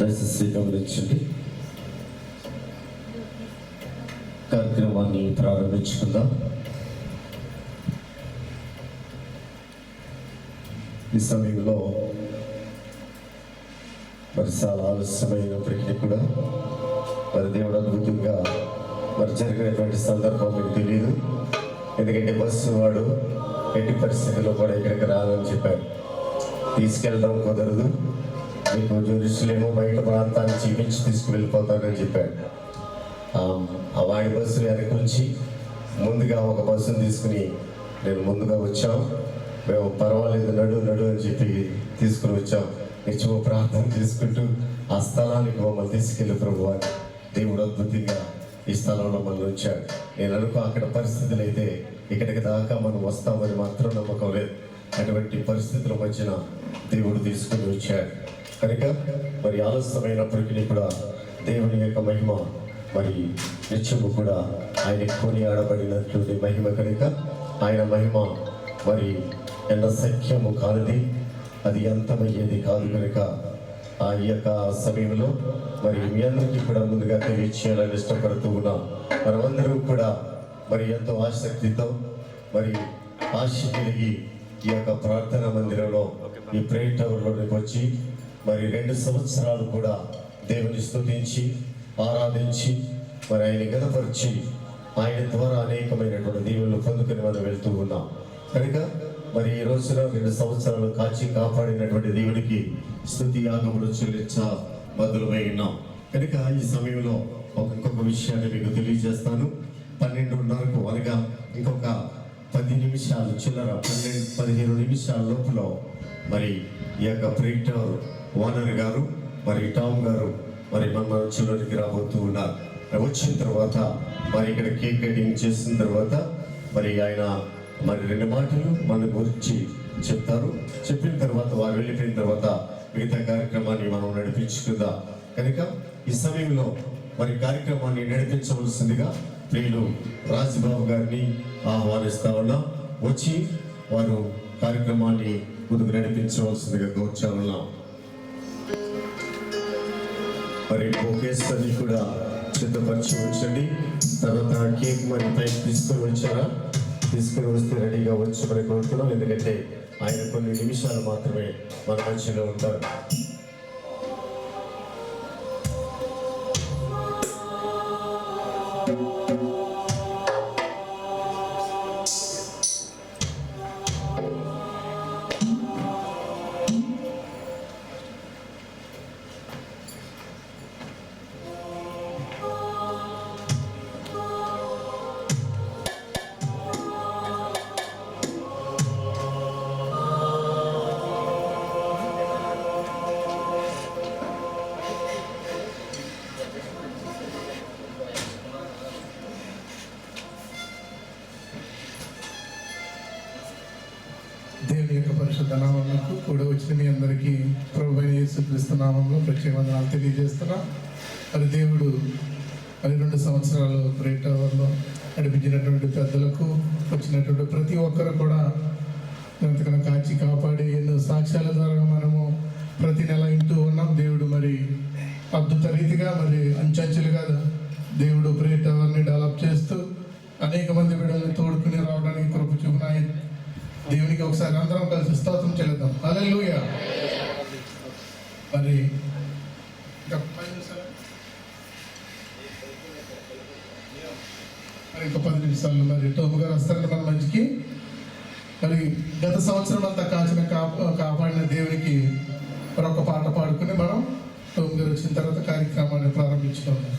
దయచేసి గమనించండి. కార్యక్రమాన్ని ప్రారంభించుకుందాం. ఈ సమయంలో మరి చాలా ఆలస్యమైనప్పటికీ కూడా మరి దేవుడు అద్భుతంగా మరి జరిగినటువంటి సందర్భం మీకు తెలియదు. ఎందుకంటే బస్సు వాడు ఎట్టి పరిస్థితుల్లో కూడా ఇక్కడికి రాదని చెప్పారు. తీసుకెళ్ళడం కుదరదు, మీకు జెరూసలేము బయట ప్రాంతాన్ని చూపించి తీసుకువెళ్ళిపోతానని చెప్పాడు. ఆ వాడి బస్సు వెనకొచ్చి ముందుగా ఒక బస్సును తీసుకుని నేను ముందుగా వచ్చాం. మేము పర్వాలేదు నడు అని చెప్పి తీసుకుని వచ్చాం. నిత్యము ప్రార్థన చేసుకుంటూ ఆ స్థలానికి మమ్మల్ని తీసుకెళ్ళి ప్రభువా దేవుడు అద్భుతంగా ఈ స్థలంలో మనం ఉంచాడు. నేను అనుకో అక్కడ పరిస్థితులు అయితే ఇక్కడికి దాకా మనం వస్తామని మాత్రం నమ్మకం లేదు. అటువంటి పరిస్థితుల మధ్యన దేవుడు తీసుకుని వచ్చాడు కనుక మరి ఆలస్యమైనప్పటికీ కూడా దేవుని యొక్క మహిమ మరి నిత్యము కూడా ఆయన కొనియాడబడినటువంటి మహిమ కనుక ఆయన మహిమ మరి ఎంత సఖ్యము కానిది, అది అంతమయ్యేది కాదు కనుక ఆ యొక్క సమయంలో మరి మీ అందరికీ కూడా ముందుగా తెలియచేయాలని ఇష్టపడుతూ ఉన్నాం. మనమందరూ కూడా మరి ఎంతో ఆసక్తితో మరి ఆశ కలిగి ఈ యొక్క ప్రార్థనా మందిరంలో ఈ ప్రేయర్ టవర్లోకి వచ్చి మరి 2 సంవత్సరాలు కూడా దేవుని స్తుతించి ఆరాధించి మరి ఆయన గణపరిచి ఆయన ద్వారా అనేకమైనటువంటి దీవులను పొందుకొని మనం వెళ్తూ ఉన్నాం కనుక మరి ఈ రోజున 2 సంవత్సరాలు కాచి కాపాడినటువంటి దేవుడికి స్తుతి యాగములు చెల్లించ బదులుమై ఉన్నాం కనుక ఈ సమయంలో ఇంకొక విషయాన్ని మీకు తెలియజేస్తాను. 12:30కు అనగా ఇంకొక 10 నిమిషాలు చిల్లర 15 నిమిషాల లోపల మరి ఈ యొక్క ప్రేయర్ ఓనర్ గారు మరి టామ్ గారు మరి మన చివరికి రాబోతూ ఉన్నారు. వచ్చిన తర్వాత మరి ఇక్కడ కేక్ కటింగ్ చేసిన తర్వాత మరి ఆయన మరి 2 మాటలు మన గురించి చెప్తారు. చెప్పిన తర్వాత వారు వెళ్ళిపోయిన తర్వాత మిగతా కార్యక్రమాన్ని మనం నడిపించుకుందాం కనుక ఈ సమయంలో మరి కార్యక్రమాన్ని నడిపించవలసిందిగా ప్రియులు రాజబాబు గారిని ఆహ్వానిస్తా ఉన్నాం. వచ్చి వారు కార్యక్రమాన్ని ముందుకు నడిపించవలసిందిగా కోరుచా ఉన్నాం. మరి బొకేస్ అన్ని కూడా సిద్ధపరిచి ఉంచండి. తర్వాత కేక్ మరి పైకి తీసుకొని వచ్చారా, తీసుకుని వస్తే రెడీగా వచ్చి మరి కోరుతున్నాం. ఎందుకంటే ఆయన కొన్ని నిమిషాలు మాత్రమే మన మధ్యలో ఉంటారు. దేవుని యొక్క పరిశుద్ధ నామములకు కూడా వచ్చిన మీ అందరికీ ప్రభువైన యేసుక్రీస్తు నామంలో ప్రత్యేక వందనాలు తెలియజేస్తున్నాం. మరి దేవుడు మరి 2 సంవత్సరాలు ప్రేయర్ టవర్లో నడిపించినటువంటి పెద్దలకు, వచ్చినటువంటి ప్రతి ఒక్కరు కూడా ఎంతకన్నా కాచి కాపాడి ఎన్నో సాక్ష్యాల ద్వారా మనము ప్రతి నెల వింటూ ఉన్నాం. దేవుడు మరి అద్భుత రీతిగా మరి అంచెలుగా దేవుడు ప్రేయర్ టవర్ని డెవలప్ చేస్తూ అనేక మంది బిడ్డల్ని తోడుకుని రావడానికి కృప చూపునాయి. దేవునికి ఒకసారి అందరం కలిసి స్తోత్రం చెల్లిద్దాం. హల్లెలూయా. మరి ఇంకా 10 నిమిషాలు మరి టోము గారు వస్తారంటే మన మంచికి. మరి గత సంవత్సరం అంతా కాపాడిన దేవునికి మరొక పాట పాడుకుని మనం టోము గారు వచ్చిన తర్వాత కార్యక్రమాన్ని ప్రారంభించుకుందాం.